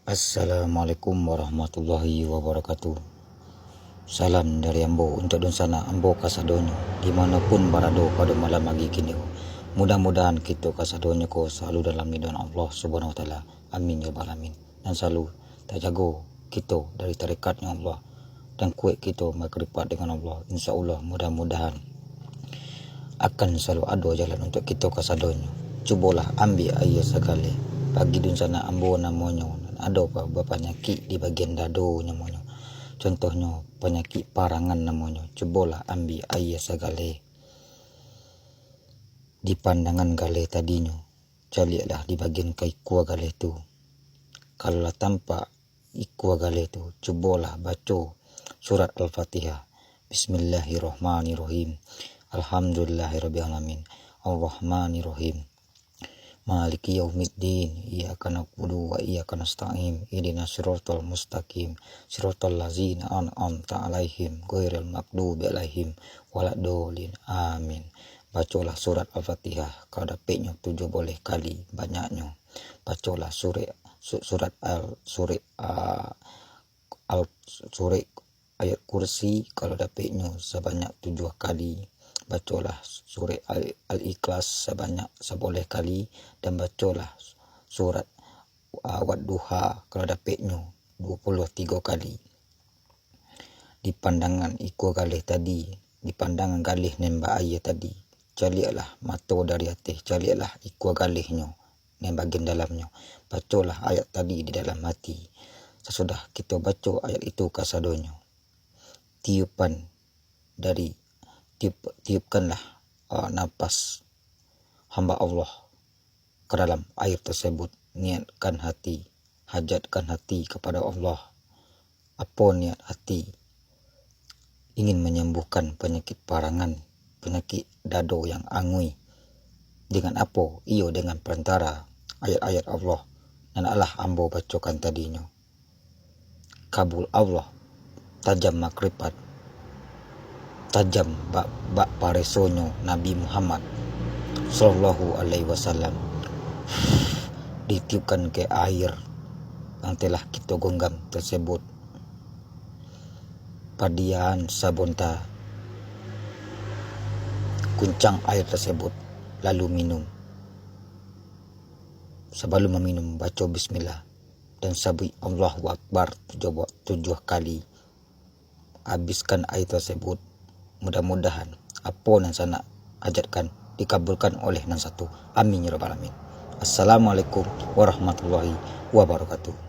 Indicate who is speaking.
Speaker 1: Assalamualaikum warahmatullahi wabarakatuh. Salam dari Ambo untuk don sana Ambo kasadonyo dimanapun berada pada malam pagi kini. Mudah-mudahan kita kasadonyo ko selalu dalam lindungan Allah Subhanahu Wa Taala. Amin ya rabbal alamin. Dan selalu terjaga kita dari tarikatnya Allah dan kuat kita berkeripat dengan Allah. Insya Allah mudah-mudahan akan selalu ada jalan untuk kita kasadonyo. Cubalah ambil air sekali pagi don sana Ambo namanya. Ada apa penyakit di bagian dado namanya. Contohnya penyakit parangan namanya. Cubalah ambil air segale di pandangan gale tadinya. Carilah di bagian kaikua gale tu. Kalau tampak ikua gale tu, cubalah baca surat Al-Fatihah. Bismillahirrahmanirrahim. Alhamdulillahirabbil alamin. Arrahmanirrahim. Maliki yaumiddin, iyyaka na'budu wa iyyaka nasta'in, ihdinas siratal mustaqim, siratal ladzina an'amta 'alaihim, ghairil maghdubi 'alaihim waladdallin. Amin. Bacalah surat Al-Fatihah kalau dapatnya 7 boleh kali banyaknya. Bacalah surat ayat kursi kalau dapatnya sebanyak 7 kali. Bacalah surat Al-Ikhlas sebanyak seboleh kali dan bacalah surat Wadduha kalau dapatnya 23 kali. Di pandangan ikut galih tadi, di pandangan galih nembak air tadi, carilah mata dari atas, carilah ikut galihnya yang bagian dalamnya. Bacalah ayat tadi di dalam hati. Sesudah kita baca ayat itu kasadonyo, tiupkanlah nafas hamba Allah ke dalam air tersebut. Niatkan hati, hajatkan hati kepada Allah. Apa niat hati? Ingin menyembuhkan penyakit parangan, penyakit dado yang angui. Dengan apa? Iyo dengan perantara ayat-ayat Allah dan Allah ambo bacakan tadinya. Kabul Allah, tajam makrifat, tajam bak paresonyo Nabi Muhammad Sallallahu Alaihi Wasallam ditiupkan ke air yang telah kita genggam tersebut. Padian sabonta kuncang air tersebut lalu minum. Sebelum meminum baca bismillah dan sabui Allahu Akbar 7 kali. Habiskan air tersebut. Mudah-mudahan apa yang sana hajatkan dikabulkan oleh nan satu. Amin ya rabbal alamin. Assalamualaikum warahmatullahi wabarakatuh.